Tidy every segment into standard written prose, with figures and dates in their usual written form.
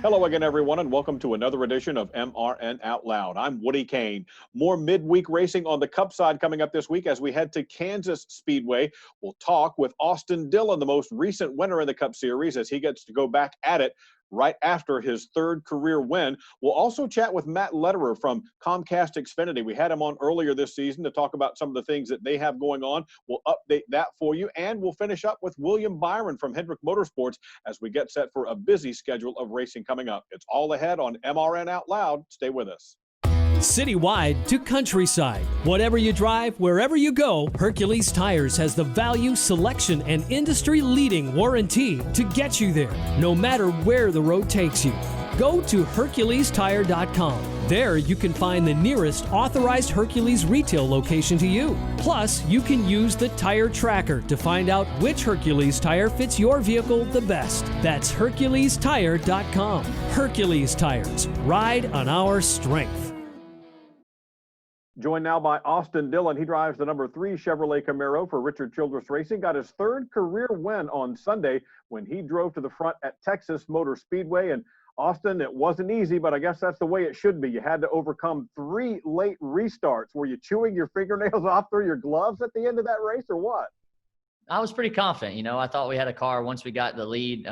Hello again, everyone, and welcome to another edition of MRN Outloud. I'm Woody Cain. More midweek racing on the Cup side coming up this week as we head to Kansas Speedway. We'll talk with Austin Dillon, the most recent winner in the Cup Series, as he gets to go back at it right after his third career win. We'll also chat with Matt Lederer from Comcast Xfinity. We had him on earlier this season to talk about some of the things that they have going on. We'll update that for you, and we'll finish up with Byron from Hendrick Motorsports as we get set for a busy schedule of racing coming up. It's all ahead on MRN Out Loud. Stay with us. Citywide to countryside. Whatever you drive, wherever you go, Hercules Tires has the value, selection, and industry-leading warranty to get you there, no matter where the road takes you. Go to HerculesTire.com. There you can find the nearest authorized Hercules retail location to you. Plus, you can use the tire tracker to find out which Hercules tire fits your vehicle the best. That's HerculesTire.com. Hercules Tires. Ride on our strength. Joined now by Austin Dillon. He drives the number 3 Chevrolet Camaro for Richard Childress Racing. Got his third career win on Sunday when he drove to the front at Texas Motor Speedway. And Austin, it wasn't easy, but I guess that's the way it should be. You had to overcome 3 late restarts. Were you chewing your fingernails off through your gloves at the end of that race or what? I was pretty confident. I thought we had a car once we got the lead,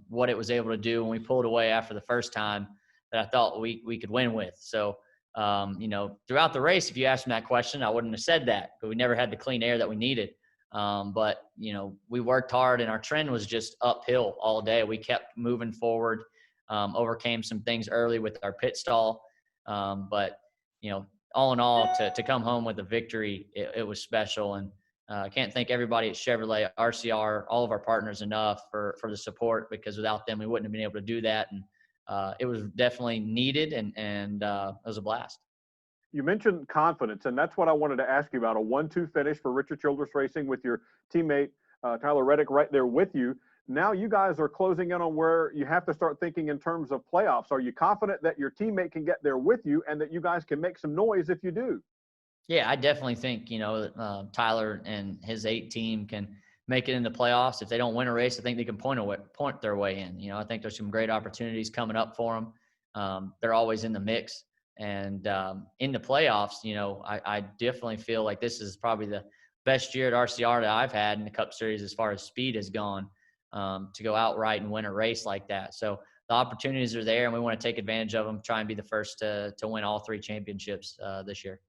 what it was able to do when we pulled away after the first time that I thought we could win with. So, throughout the race, if you asked me that question, I wouldn't have said that, but we never had the clean air that we needed. But we worked hard and our trend was just uphill all day. We kept moving forward, overcame some things early with our pit stall. But all in all, to come home with a victory, it was special. And I can't thank everybody at Chevrolet, RCR, all of our partners enough for the support, because without them, we wouldn't have been able to do that. And it was definitely needed, and it was a blast. You mentioned confidence, and that's what I wanted to ask you about. A 1-2 finish for Richard Childress Racing with your teammate Tyler Reddick right there with you. Now you guys are closing in on where you have to start thinking in terms of playoffs. Are you confident that your teammate can get there with you and that you guys can make some noise if you do? Yeah, I definitely think, Tyler and his 8 team can make it in the playoffs. If they don't win a race, I think they can point their way in. I think there's some great opportunities coming up for them. They're always in the mix. And in the playoffs, I definitely feel like this is probably the best year at RCR that I've had in the Cup Series as far as speed has gone, to go outright and win a race like that. So the opportunities are there, and we want to take advantage of them, try and be the first to win all 3 championships this year.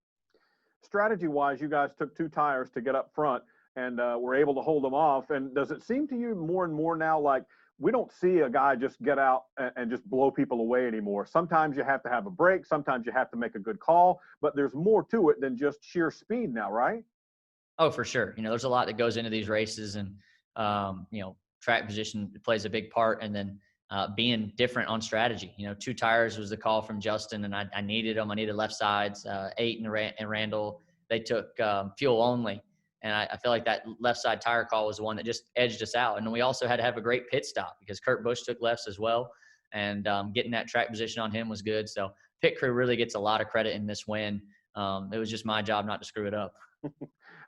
Strategy-wise, you guys took 2 tires to get up front and were able to hold them off. And does it seem to you more and more now like we don't see a guy just get out and just blow people away anymore? Sometimes you have to have a break. Sometimes you have to make a good call. But there's more to it than just sheer speed now, right? Oh, for sure. There's a lot that goes into these races, and, track position plays a big part. And then being different on strategy. 2 tires was the call from Justin, and I needed them. I needed left sides. 8 and Randall, they took fuel only. And I feel like that left side tire call was the one that just edged us out. And then we also had to have a great pit stop because Kurt Busch took lefts as well. And getting that track position on him was good. So pit crew really gets a lot of credit in this win. It was just my job not to screw it up.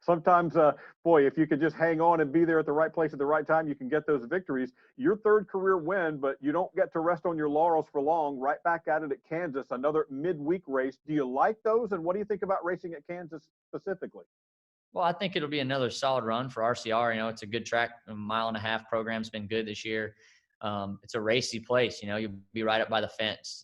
Sometimes, boy, if you could just hang on and be there at the right place at the right time, you can get those victories. Your third career win, but you don't get to rest on your laurels for long. Right back at it at Kansas, another midweek race. Do you like those? And what do you think about racing at Kansas specifically? Well, I think it'll be another solid run for RCR. It's a good track. A 1.5 mile program's been good this year. It's a racy place. You'll be right up by the fence,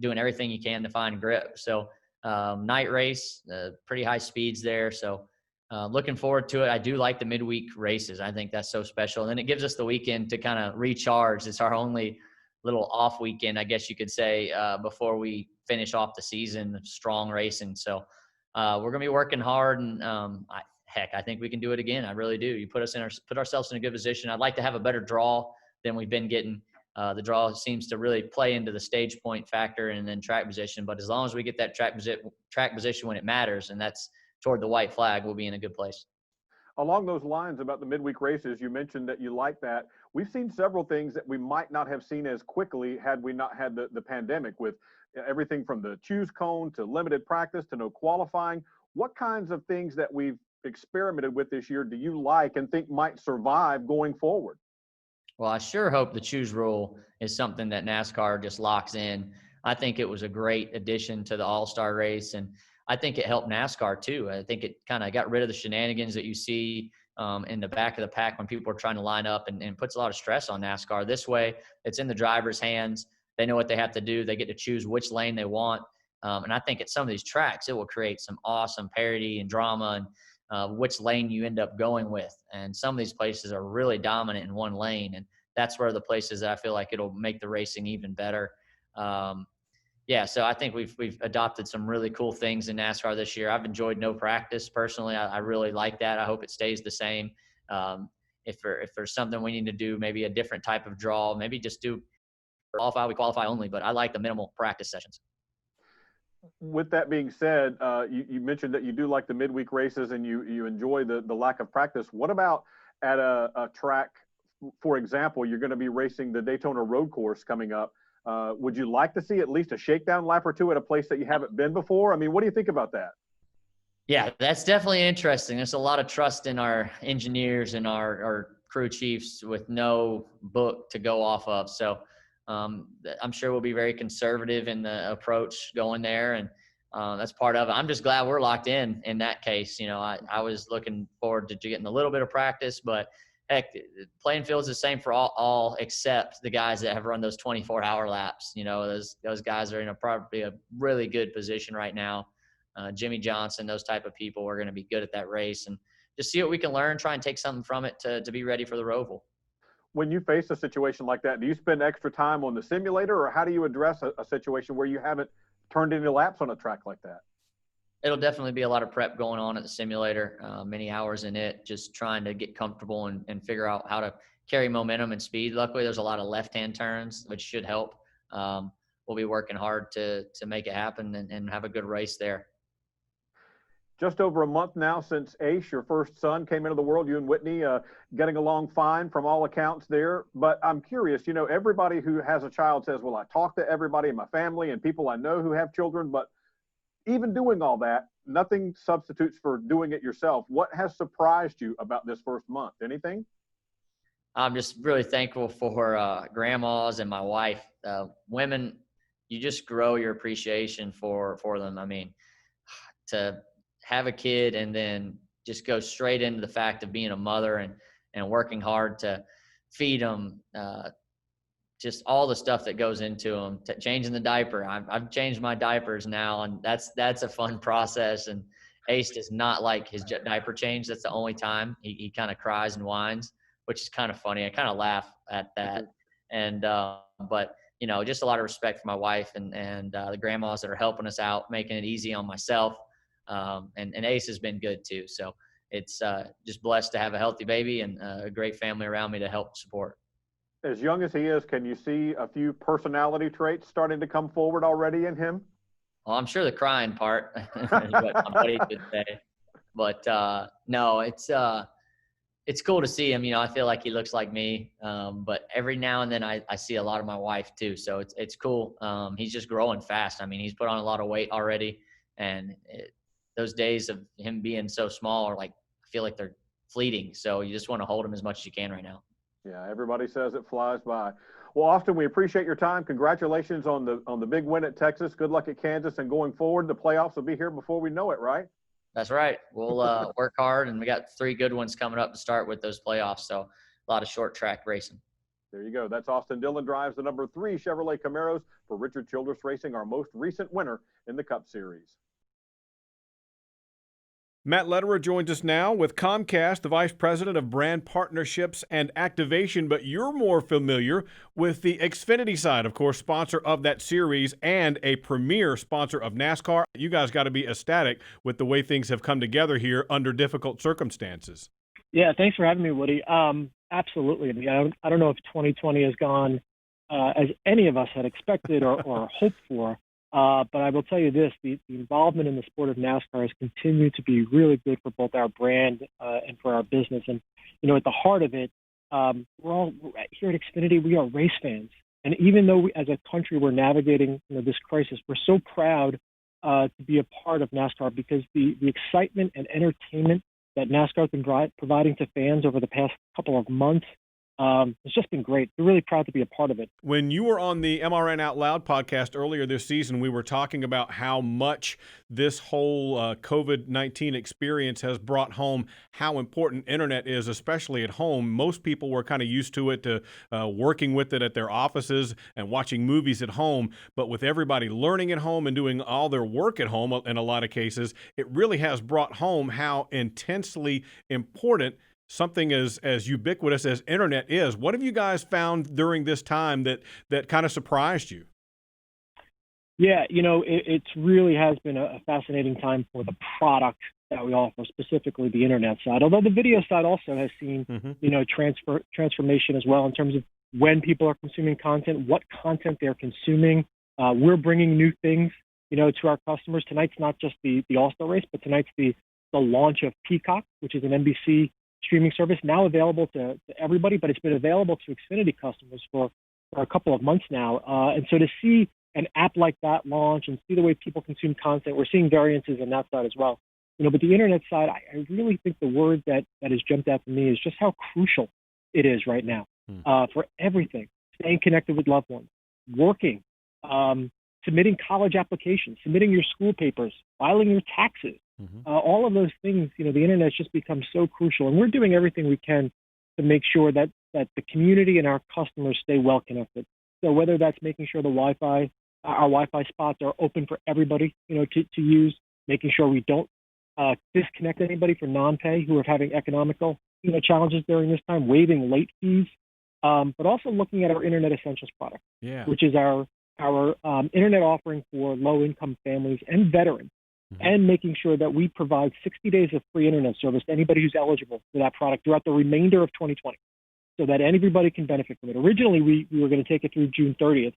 doing everything you can to find grip. So night race, pretty high speeds there. So looking forward to it. I do like the midweek races. I think that's so special. And then it gives us the weekend to kind of recharge. It's our only little off weekend, I guess you could say, before we finish off the season strong racing. So we're going to be working hard, and I think we can do it again. I really do. You put ourselves in a good position. I'd like to have a better draw than we've been getting. The draw seems to really play into the stage point factor and then track position. But as long as we get that track position when it matters, and that's toward the white flag, we'll be in a good place. Along those lines about the midweek races, you mentioned that you like that. We've seen several things that we might not have seen as quickly had we not had the pandemic, with everything from the choose cone to limited practice to no qualifying. What kinds of things that we've experimented with this year do you like and think might survive going forward? Well, I sure hope the choose rule is something that NASCAR just locks in. I think it was a great addition to the All-Star race, and I think it helped NASCAR too. I think it kind of got rid of the shenanigans that you see in the back of the pack when people are trying to line up, and puts a lot of stress on NASCAR. This way, it's in the driver's hands. They know what they have to do. They get to choose which lane they want. And I think at some of these tracks, it will create some awesome parity and drama, and which lane you end up going with. And some of these places are really dominant in one lane. And that's where the places that I feel like it'll make the racing even better. Um, yeah, so I think we've adopted some really cool things in NASCAR this year. I've enjoyed no practice personally. I really like that. I hope it stays the same. If there's something we need to do, maybe a different type of draw, maybe just do qualify, we qualify only. But I like the minimal practice sessions. With that being said, you mentioned that you do like the midweek races and you enjoy the lack of practice. What about at a track, for example, you're going to be racing the Daytona Road Course coming up. Would you like to see at least a shakedown lap or two at a place that you haven't been before? I mean, what do you think about that? Yeah, that's definitely interesting. There's a lot of trust in our engineers and our crew chiefs with no book to go off of. So I'm sure we'll be very conservative in the approach going there. And that's part of it. I'm just glad we're locked in that case. You know, I was looking forward to getting a little bit of practice, but heck, playing field's the same for all except the guys that have run those 24-hour laps. You know, those guys are in probably a really good position right now. Jimmy Johnson, those type of people are going to be good at that race, and just see what we can learn, try and take something from it to be ready for the Roval. When you face a situation like that, do you spend extra time on the simulator, or how do you address a situation where you haven't turned any laps on a track like that? It'll definitely be a lot of prep going on at the simulator, many hours in it, just trying to get comfortable and figure out how to carry momentum and speed. Luckily, there's a lot of left-hand turns, which should help. We'll be working hard to make it happen and have a good race there. Just over a month now since Ace, your first son, came into the world, you and Whitney, getting along fine from all accounts there. But I'm curious, you know, everybody who has a child says, well, I talk to everybody in my family and people I know who have children, but even doing all that, nothing substitutes for doing it yourself. What has surprised you about this first month? Anything? I'm just really thankful for grandmas and my wife. Women, you just grow your appreciation for them. I mean, to have a kid and then just go straight into the fact of being a mother and working hard to feed them, just all the stuff that goes into them, changing the diaper. I've changed my diapers now, and that's a fun process. And Ace does not like his diaper change. That's the only time he kind of cries and whines, which is kind of funny. I kind of laugh at that. And, but you know, just a lot of respect for my wife and the grandmas that are helping us out, making it easy on myself. And Ace has been good too. So it's just blessed to have a healthy baby and a great family around me to help support. As young as he is, can you see a few personality traits starting to come forward already in him? Well, I'm sure the crying part is what my buddy could say. But no, it's cool to see him. You know, I feel like he looks like me. But every now and then I see a lot of my wife too. So it's cool. He's just growing fast. I mean, he's put on a lot of weight already. And those days of him being so small are like, I feel like they're fleeting. So you just want to hold him as much as you can right now. Yeah, everybody says it flies by. Well, Austin, we appreciate your time. Congratulations on the big win at Texas. Good luck at Kansas, and going forward, the playoffs will be here before we know it, right? That's right. We'll work hard, and we got 3 good ones coming up to start with those playoffs. So a lot of short track racing. There you go. That's Austin Dillon, drives the number 3 Chevrolet Camaros for Richard Childress Racing, our most recent winner in the Cup Series. Matt Lederer joins us now with Comcast, the Vice President of Brand Partnerships and Activation, but you're more familiar with the Xfinity side, of course, sponsor of that series and a premier sponsor of NASCAR. You guys got to be ecstatic with the way things have come together here under difficult circumstances. Yeah, thanks for having me, Woody. Absolutely. I mean, I don't know if 2020 has gone as any of us had expected or hoped for. But I will tell you this, the involvement in the sport of NASCAR has continued to be really good for both our brand and for our business. And, you know, at the heart of it, we're all here at Xfinity, we are race fans. And even though as a country we're navigating this crisis, we're so proud to be a part of NASCAR because the excitement and entertainment that NASCAR has been providing to fans over the past couple of months It's just been great. We're really proud to be a part of it. When you were on the MRN Out Loud podcast earlier this season, we were talking about how much this whole COVID-19 experience has brought home how important internet is, especially at home. Most people were kind of used to it, to working with it at their offices and watching movies at home. But with everybody learning at home and doing all their work at home in a lot of cases, it really has brought home how intensely important something as ubiquitous as internet is. What have you guys found during this time that kind of surprised you? Yeah, it really has been a fascinating time for the product that we offer, specifically the internet side. Although the video side also has seen, transformation as well in terms of when people are consuming content, what content they're consuming. We're bringing new things, to our customers. Tonight's not just the All-Star race, but tonight's the launch of Peacock, which is an NBC streaming service now available to everybody, but it's been available to Xfinity customers for a couple of months now. And so to see an app like that launch and see the way people consume content, we're seeing variances on that side as well. But the internet side, I really think the word that has jumped out to me is just how crucial it is right now for everything. Staying connected with loved ones, working, submitting college applications, submitting your school papers, filing your taxes. All of those things, the internet has just become so crucial, and we're doing everything we can to make sure that the community and our customers stay well connected. So whether that's making sure our Wi-Fi spots are open for everybody, to use, making sure we don't disconnect anybody for non-pay who are having economical, challenges during this time, waiving late fees, but also looking at our Internet Essentials product, which is our internet offering for low-income families and veterans. And making sure that we provide 60 days of free internet service to anybody who's eligible for that product throughout the remainder of 2020, so that everybody can benefit from it. Originally, we were going to take it through June 30th.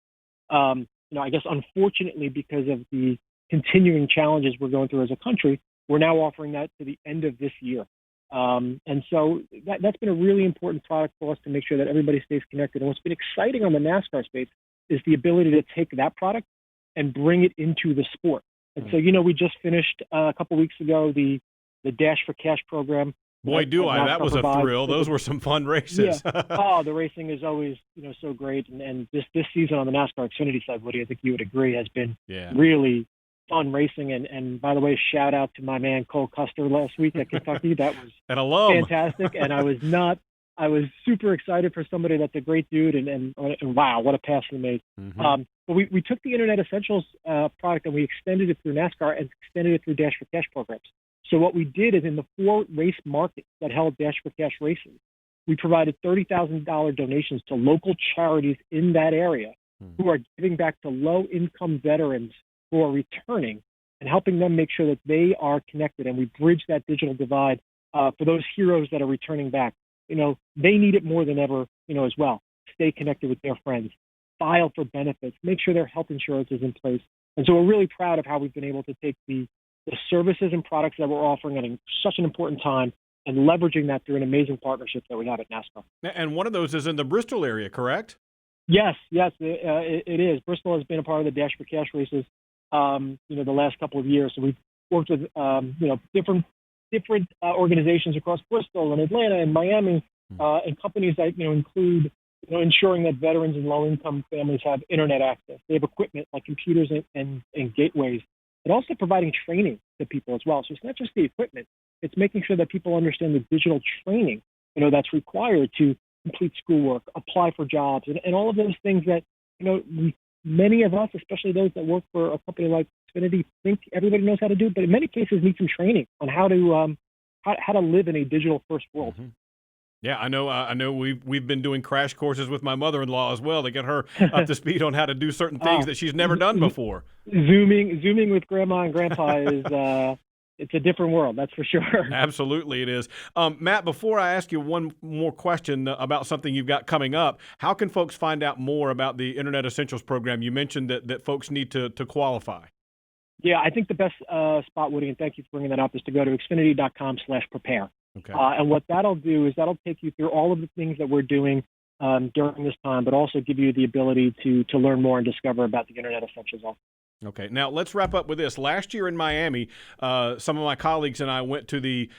I guess unfortunately, because of the continuing challenges we're going through as a country, we're now offering that to the end of this year. And so that's been a really important product for us to make sure that everybody stays connected. And what's been exciting on the NASCAR space is the ability to take that product and bring it into the sport. And so, we just finished a couple weeks ago the Dash for Cash program. Boy, that was a thrill. Those were some fun races. Yeah. Oh, the racing is always, so great. And this season on the NASCAR Xfinity side, Woody, I think you would agree, has been really fun racing. And by the way, shout out to my man Cole Custer last week at Kentucky. That was an alum. Fantastic. And I was super excited for somebody that's a great dude, and wow, what a pass he made. But we took the Internet Essentials product and we extended it through NASCAR and extended it through Dash for Cash programs. So what we did is in the 4 race markets that held Dash for Cash races, we provided $30,000 donations to local charities in that area who are giving back to low-income veterans who are returning and helping them make sure that they are connected. And we bridge that digital divide for those heroes that are returning back. They need it more than ever, as well. Stay connected with their friends, file for benefits, make sure their health insurance is in place. And so we're really proud of how we've been able to take the services and products that we're offering at such an important time and leveraging that through an amazing partnership that we have at NASCAR. And one of those is in the Bristol area, correct? Yes, it is. Bristol has been a part of the Dash for Cash races, the last couple of years. So we've worked with, different organizations across Bristol and Atlanta and Miami, and companies that, include, ensuring that veterans and low-income families have internet access. They have equipment like computers and gateways, but also providing training to people as well. So it's not just the equipment. It's making sure that people understand the digital training, that's required to complete schoolwork, apply for jobs, and all of those things that, many of us, especially those that work for a company like Xfinity, think everybody knows how to do, but in many cases need some training on how to live in a digital-first world. Yeah, I know. We've been doing crash courses with my mother-in-law as well to get her up to speed on how to do certain things that she's never done before. Zooming with grandma and grandpa is it's a different world, that's for sure. Absolutely, it is. Matt, before I ask you one more question about something you've got coming up, how can folks find out more about the Internet Essentials program? You mentioned that folks need to qualify. Yeah, I think the best spot, Woody, and thank you for bringing that up, is to go to xfinity.com/prepare. Okay. And what that'll do is that'll take you through all of the things that we're doing during this time, but also give you the ability to learn more and discover about the Internet Essentials. Okay, now let's wrap up with this. Last year in Miami, some of my colleagues and I went to the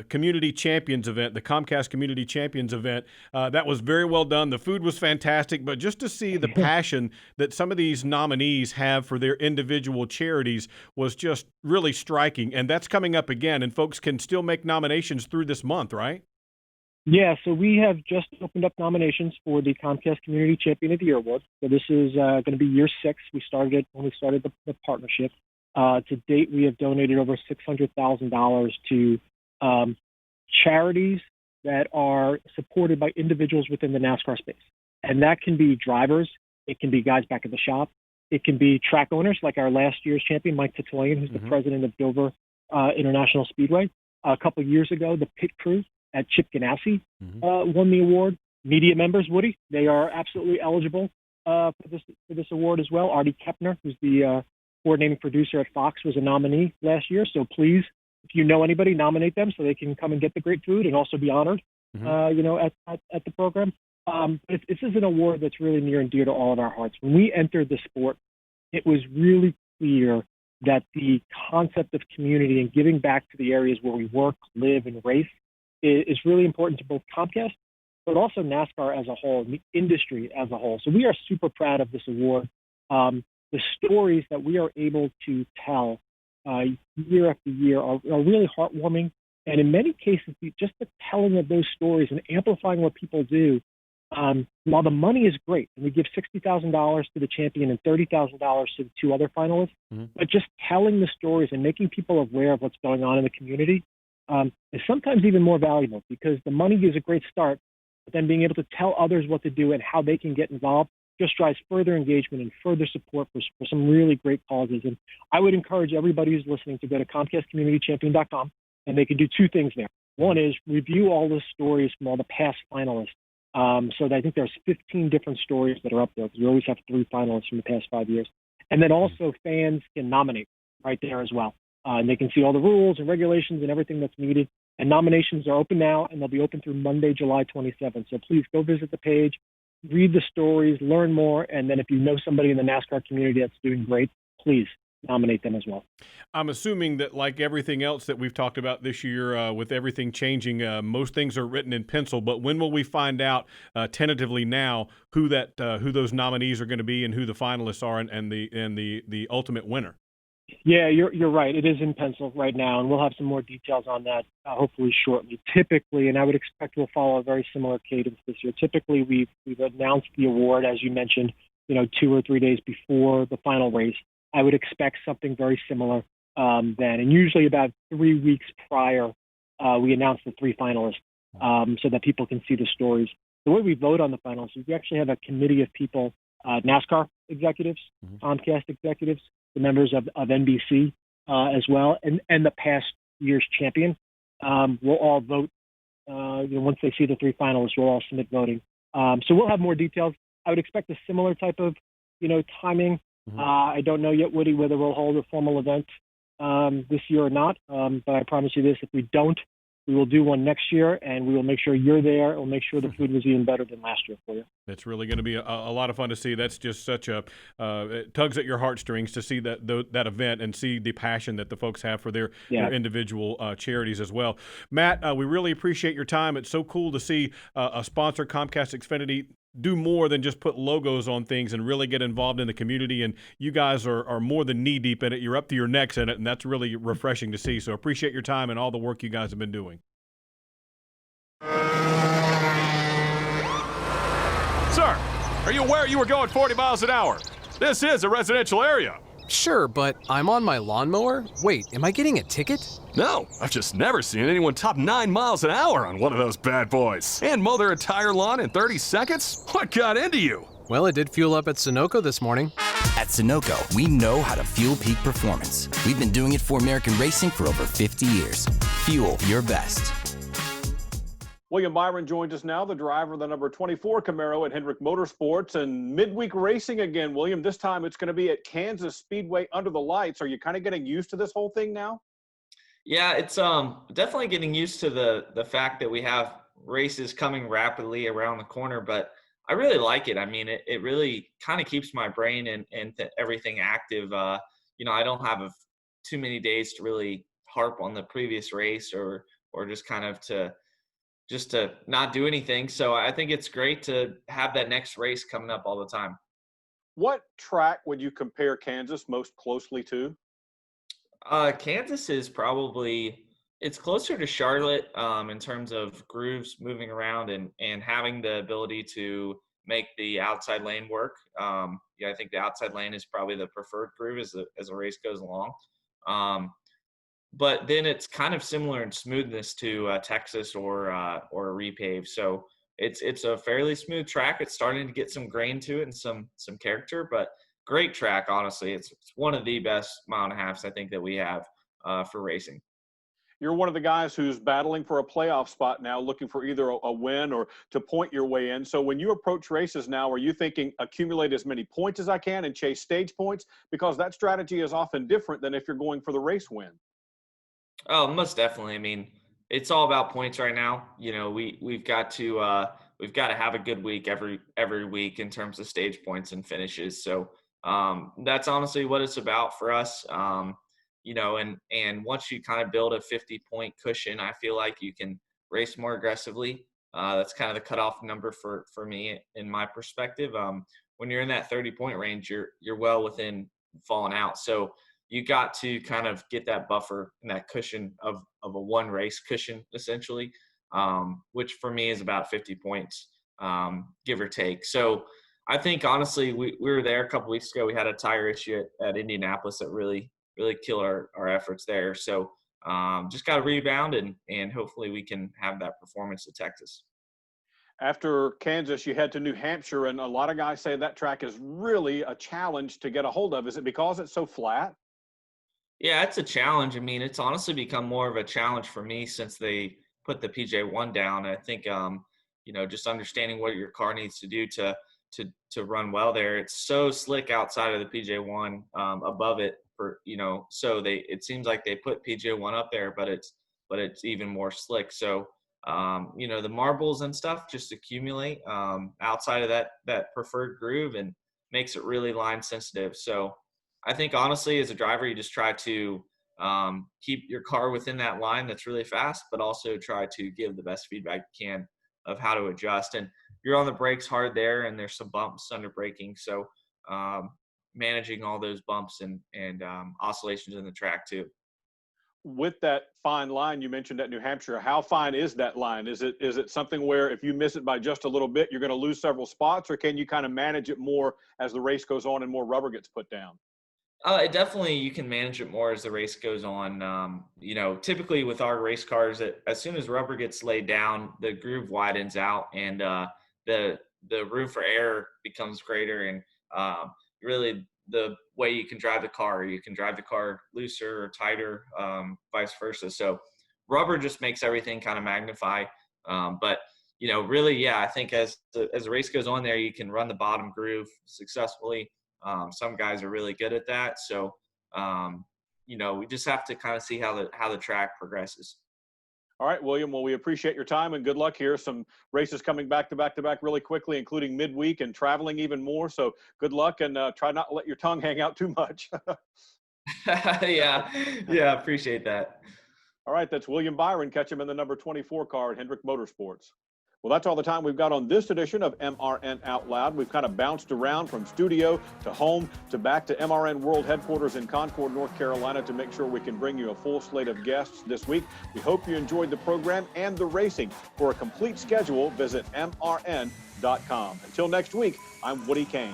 Community Champions event, the Comcast Community Champions event. That was very well done. The food was fantastic, but just to see the passion that some of these nominees have for their individual charities was just really striking. And that's coming up again, and folks can still make nominations through this month, right? Yeah, so we have just opened up nominations for the Comcast Community Champion of the Year Award. So this is going to be year 6. We started it when we started the partnership. To date, we have donated over $600,000 to charities that are supported by individuals within the NASCAR space. And that can be drivers. It can be guys back at the shop. It can be track owners like our last year's champion, Mike Titilian, who's the president of Dover International Speedway. A couple of years ago, the pit crew at Chip Ganassi won the award. Media members, Woody, they are absolutely eligible for this award as well. Artie Kepner, who's the coordinating producer at Fox, was a nominee last year. So please, if you know anybody, nominate them so they can come and get the great food and also be honored, at the program. This is an award that's really near and dear to all of our hearts. When we entered the sport, it was really clear that the concept of community and giving back to the areas where we work, live, and race is really important to both Comcast, but also NASCAR as a whole, and the industry as a whole. So we are super proud of this award. The stories that we are able to tell year after year are really heartwarming. And in many cases, just the telling of those stories and amplifying what people do, while the money is great, and we give $60,000 to the champion and $30,000 to the 2 other finalists, but just telling the stories and making people aware of what's going on in the community is sometimes even more valuable, because the money is a great start, but then being able to tell others what to do and how they can get involved just drives further engagement and further support for some really great causes. And I would encourage everybody who's listening to go to ComcastCommunityChampion.com, and they can do 2 things there. One is review all the stories from all the past finalists. So I think there's 15 different stories that are up there, because we always have 3 finalists from the past 5 years. And then also fans can nominate right there as well. And they can see all the rules and regulations and everything that's needed. And nominations are open now, and they'll be open through Monday, July 27th. So please go visit the page, read the stories, learn more, and then if you know somebody in the NASCAR community that's doing great, please nominate them as well. I'm assuming that, like everything else that we've talked about this year, with everything changing, most things are written in pencil. But when will we find out tentatively now who those nominees are going to be and who the finalists are and the ultimate winner? Yeah, you're right. It is in pencil right now, and we'll have some more details on that hopefully shortly. Typically, and I would expect we'll follow a very similar cadence this year. Typically, we've announced the award, as you mentioned, 2 or 3 days before the final race. I would expect something very similar then. And usually about 3 weeks prior, we announce the 3 finalists so that people can see the stories. The way we vote on the finalists is we actually have a committee of people, NASCAR executives, Comcast executives, the members of NBC as well, and the past year's champion. Will all vote. Once they see the 3 finalists, we'll all submit voting. So we'll have more details. I would expect a similar type of, timing. I don't know yet, Woody, whether we'll hold a formal event this year or not. But I promise you this: if we don't, we will do one next year, and we will make sure you're there. We'll make sure the food was even better than last year for you. It's really going to be a lot of fun to see. That's just such it tugs at your heartstrings to see that event and see the passion that the folks have for their individual charities as well. Matt, we really appreciate your time. It's so cool to see a sponsor, Comcast Xfinity, do more than just put logos on things and really get involved in the community. And you guys are more than knee deep in it. You're up to your necks in it, and that's really refreshing to see. So appreciate your time and all the work you guys have been doing. Sir, are you aware you were going 40 miles an hour? This is a residential area. Sure, but I'm on my lawnmower? Wait, am I getting a ticket? No, I've just never seen anyone top 9 miles an hour on one of those bad boys. And mow their entire lawn in 30 seconds? What got into you? Well, it did fuel up at Sunoco this morning. At Sunoco, we know how to fuel peak performance. We've been doing it for American racing for over 50 years. Fuel your best. William Byron joins us now, the driver of the number 24 Camaro at Hendrick Motorsports, and midweek racing again. William, this time it's going to be at Kansas Speedway under the lights. Are you kind of getting used to this whole thing now? Yeah, it's definitely getting used to the fact that we have races coming rapidly around the corner, but I really like it. I mean, it really kind of keeps my brain and everything active. I don't have too many days to really harp on the previous race or just kind of to not do anything. So I think it's great to have that next race coming up all the time. What track would you compare Kansas most closely to? Kansas is probably it's closer to Charlotte in terms of grooves moving around and having the ability to make the outside lane work. Yeah, I think the outside lane is probably the preferred groove as the race goes along. But then it's kind of similar in smoothness to Texas or a repave. So it's a fairly smooth track. It's starting to get some grain to it and some character, but great track. Honestly, it's one of the best mile and a halves I think that we have for racing. You're one of the guys who's battling for a playoff spot now, looking for either a win or to point your way in. So when you approach races now, are you thinking accumulate as many points as I can and chase stage points? Because that strategy is often different than if you're going for the race win. Oh, most definitely. I mean, it's all about points right now. We've got to have a good week every week in terms of stage points and finishes. So that's honestly what it's about for us. And once you kind of build a 50-point cushion, I feel like you can race more aggressively. That's kind of the cutoff number for me in my perspective. When you're in that 30-point range, you're well within falling out. So you got to kind of get that buffer and that cushion of a one race cushion essentially, which for me is about 50 points, give or take. So I think honestly, we were there a couple weeks ago. We had a tire issue at Indianapolis that really killed our efforts there. So just got to rebound and hopefully we can have that performance at Texas. After Kansas, you head to New Hampshire, and a lot of guys say that track is really a challenge to get a hold of. Is it because it's so flat? Yeah, it's a challenge. I mean, it's honestly become more of a challenge for me since they put the PJ1 down. I think, just understanding what your car needs to do to run well there. It's so slick outside of the PJ1, above it so it seems like they put PJ1 up there, but it's even more slick. So, the marbles and stuff just accumulate outside of that preferred groove and makes it really line sensitive. So I think honestly, as a driver, you just try to keep your car within that line that's really fast, but also try to give the best feedback you can of how to adjust. And you're on the brakes hard there, and there's some bumps under braking. So managing all those bumps and oscillations in the track too. With that fine line you mentioned at New Hampshire, how fine is that line? Is it something where if you miss it by just a little bit, you're going to lose several spots, or can you kind of manage it more as the race goes on and more rubber gets put down? Definitely, you can manage it more as the race goes on. Typically with our race cars, as soon as rubber gets laid down, the groove widens out and the room for error becomes greater. And really, the way you can drive the car looser or tighter, vice versa. So rubber just makes everything kind of magnify. But really, yeah, I think as the race goes on there, you can run the bottom groove successfully. Some guys are really good at that. So, we just have to kind of see how the track progresses. All right, William. Well, we appreciate your time and good luck here. Some races coming back to back to back really quickly, including midweek and traveling even more. So good luck, and try not to let your tongue hang out too much. Yeah, appreciate that. All right, that's William Byron. Catch him in the number 24 car at Hendrick Motorsports. Well, that's all the time we've got on this edition of MRN Out Loud. We've kind of bounced around from studio to home to back to MRN World Headquarters in Concord, North Carolina, to make sure we can bring you a full slate of guests this week. We hope you enjoyed the program and the racing. For a complete schedule, visit MRN.com. Until next week, I'm Woody Cain.